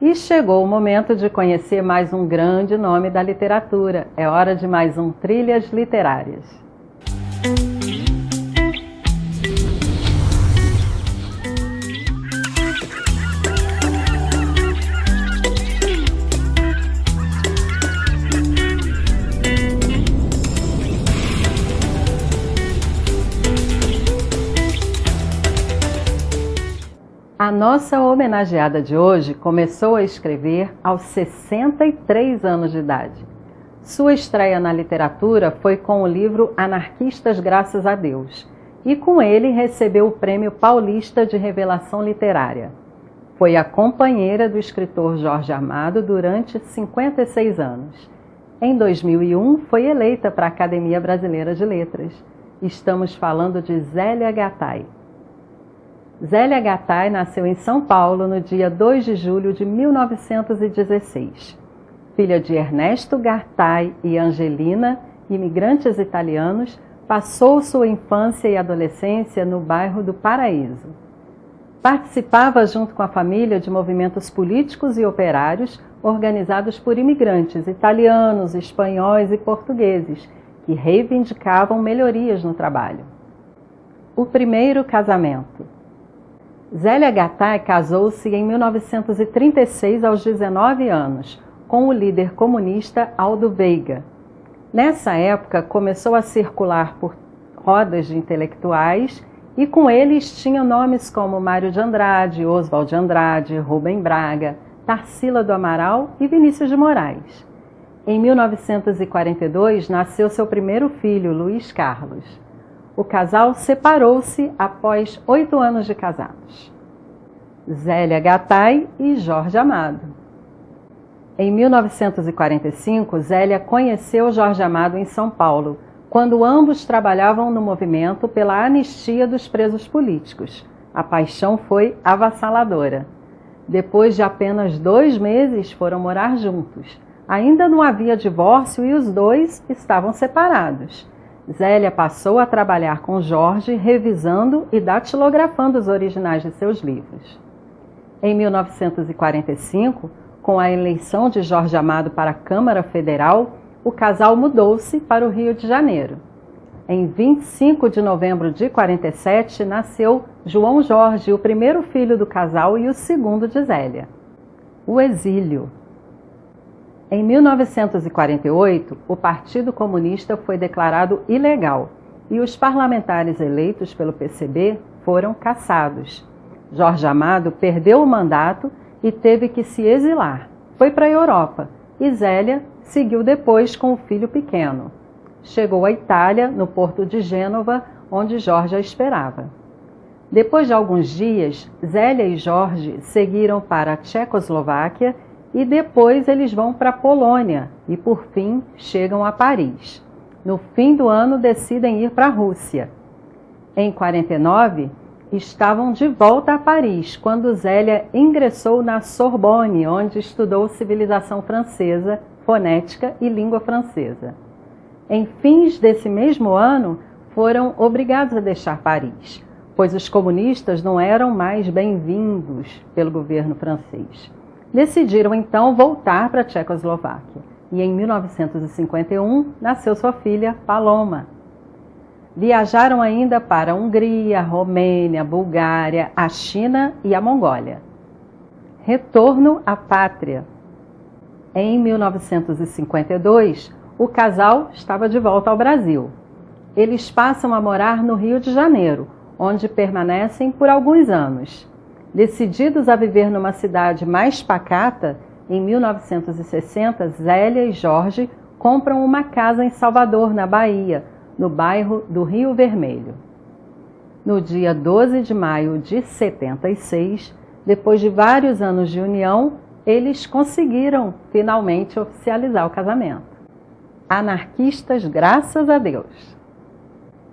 E chegou o momento de conhecer mais um grande nome da literatura. É hora de mais um Trilhas Literárias. A nossa homenageada de hoje começou a escrever aos 63 anos de idade. Sua estreia na literatura foi com o livro Anarquistas Graças a Deus, e com ele recebeu o Prêmio Paulista de Revelação Literária. Foi a companheira do escritor Jorge Amado durante 56 anos. Em 2001, foi eleita para a Academia Brasileira de Letras. Estamos falando de Zélia Gattai. Zélia Gattai nasceu em São Paulo no dia 2 de julho de 1916. Filha de Ernesto Gattai e Angelina, imigrantes italianos, passou sua infância e adolescência no bairro do Paraíso. Participava junto com a família de movimentos políticos e operários organizados por imigrantes italianos, espanhóis e portugueses, que reivindicavam melhorias no trabalho. O primeiro casamento. Zélia Gattai casou-se em 1936 aos 19 anos, com o líder comunista Aldo Veiga. Nessa época, começou a circular por rodas de intelectuais e com eles tinham nomes como Mário de Andrade, Oswald de Andrade, Rubem Braga, Tarsila do Amaral e Vinícius de Moraes. Em 1942, nasceu seu primeiro filho, Luiz Carlos. O casal separou-se após 8 anos de casados. Zélia Gattai e Jorge Amado. Em 1945, Zélia conheceu Jorge Amado em São Paulo, quando ambos trabalhavam no movimento pela anistia dos presos políticos. A paixão foi avassaladora. Depois de apenas 2 meses, foram morar juntos. Ainda não havia divórcio e os dois estavam separados. Zélia passou a trabalhar com Jorge, revisando e datilografando os originais de seus livros. Em 1945, com a eleição de Jorge Amado para a Câmara Federal, o casal mudou-se para o Rio de Janeiro. Em 25 de novembro de 47, nasceu João Jorge, o primeiro filho do casal e o segundo de Zélia. O exílio. Em 1948, o Partido Comunista foi declarado ilegal e os parlamentares eleitos pelo PCB foram cassados. Jorge Amado perdeu o mandato e teve que se exilar. Foi para a Europa e Zélia seguiu depois com o filho pequeno. Chegou à Itália, no porto de Gênova, onde Jorge a esperava. Depois de alguns dias, Zélia e Jorge seguiram para a Tchecoslováquia e depois eles vão para a Polônia e, por fim, chegam a Paris. No fim do ano, decidem ir para a Rússia. Em 49, estavam de volta a Paris, quando Zélia ingressou na Sorbonne, onde estudou civilização francesa, fonética e língua francesa. Em fins desse mesmo ano, foram obrigados a deixar Paris, pois os comunistas não eram mais bem-vindos pelo governo francês. Decidiram então voltar para a Tchecoslováquia e em 1951 nasceu sua filha Paloma. Viajaram ainda para a Hungria, Romênia, Bulgária, a China e a Mongólia. Retorno à pátria. Em 1952, o casal estava de volta ao Brasil. Eles passam a morar no Rio de Janeiro, onde permanecem por alguns anos. Decididos a viver numa cidade mais pacata, em 1960, Zélia e Jorge compram uma casa em Salvador, na Bahia, no bairro do Rio Vermelho. No dia 12 de maio de 76, depois de vários anos de união, eles conseguiram finalmente oficializar o casamento. Anarquistas, graças a Deus.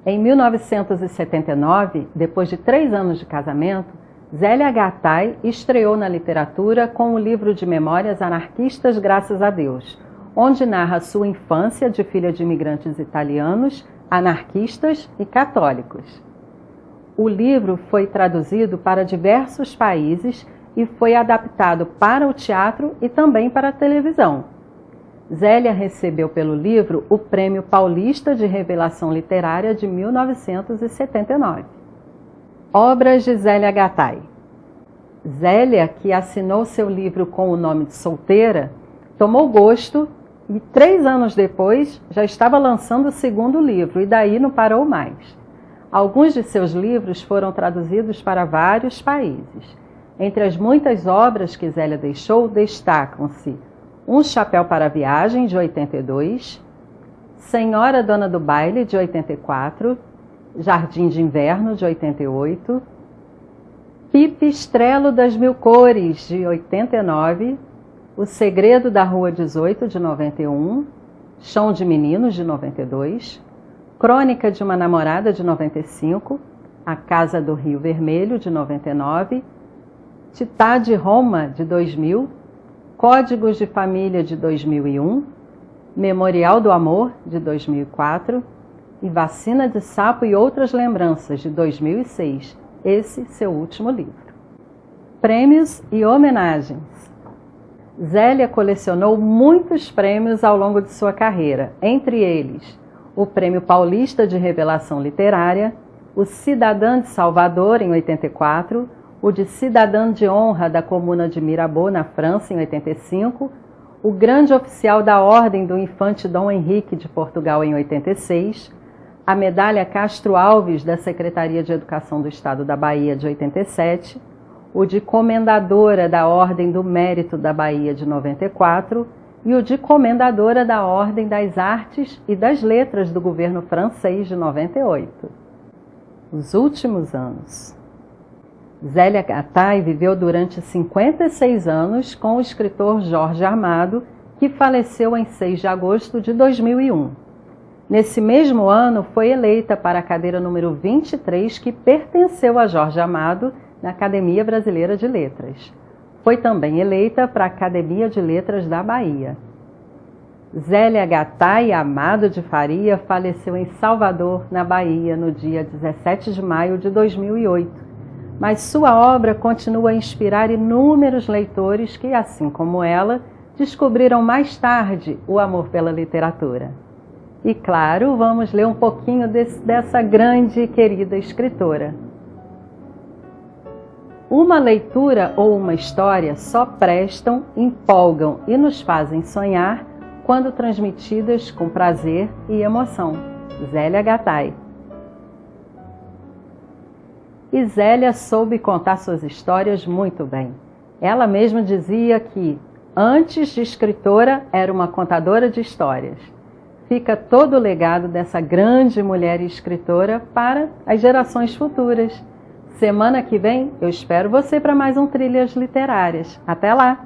Em 1979, depois de 3 anos de casamento, Zélia Gattai estreou na literatura com o livro de memórias Anarquistas Graças a Deus, onde narra sua infância de filha de imigrantes italianos, anarquistas e católicos. O livro foi traduzido para diversos países e foi adaptado para o teatro e também para a televisão. Zélia recebeu pelo livro o Prêmio Paulista de Revelação Literária de 1979. Obras de Zélia Gattai. Zélia, que assinou seu livro com o nome de solteira, tomou gosto e 3 anos depois já estava lançando o segundo livro e daí não parou mais. Alguns de seus livros foram traduzidos para vários países. Entre as muitas obras que Zélia deixou, destacam-se Um Chapéu para a Viagem, de 82, Senhora Dona do Baile, de 84, Jardim de Inverno, de 88, Pipistrelo das Mil Cores, de 89, O Segredo da Rua 18, de 91, Chão de Meninos, de 92, Crônica de uma Namorada, de 95, A Casa do Rio Vermelho, de 99, Titá de Roma, de 2000, Códigos de Família, de 2001, Memorial do Amor, de 2004 e Vacina de Sapo e Outras Lembranças, de 2006, esse seu último livro. Prêmios e homenagens. Zélia colecionou muitos prêmios ao longo de sua carreira, entre eles o Prêmio Paulista de Revelação Literária, o Cidadã de Salvador, em 84, o de Cidadã de Honra da Comuna de Mirabeau, na França, em 85, o Grande Oficial da Ordem do Infante Dom Henrique de Portugal, em 86, a Medalha Castro Alves da Secretaria de Educação do Estado da Bahia, de 87, o de Comendadora da Ordem do Mérito da Bahia, de 94, e o de Comendadora da Ordem das Artes e das Letras do governo francês, de 98. Os últimos anos. Zélia Gattai viveu durante 56 anos com o escritor Jorge Amado, que faleceu em 6 de agosto de 2001. Nesse mesmo ano, foi eleita para a cadeira número 23, que pertenceu a Jorge Amado, na Academia Brasileira de Letras. Foi também eleita para a Academia de Letras da Bahia. Zélia Gattai Amado de Faria faleceu em Salvador, na Bahia, no dia 17 de maio de 2008. Mas sua obra continua a inspirar inúmeros leitores que, assim como ela, descobriram mais tarde o amor pela literatura. E claro, vamos ler um pouquinho dessa grande e querida escritora. Uma leitura ou uma história só prestam, empolgam e nos fazem sonhar quando transmitidas com prazer e emoção. Zélia Gattai. E Zélia soube contar suas histórias muito bem. Ela mesma dizia que, antes de escritora, era uma contadora de histórias. Fica todo o legado dessa grande mulher e escritora para as gerações futuras. Semana que vem, eu espero você para mais um Trilhas Literárias. Até lá!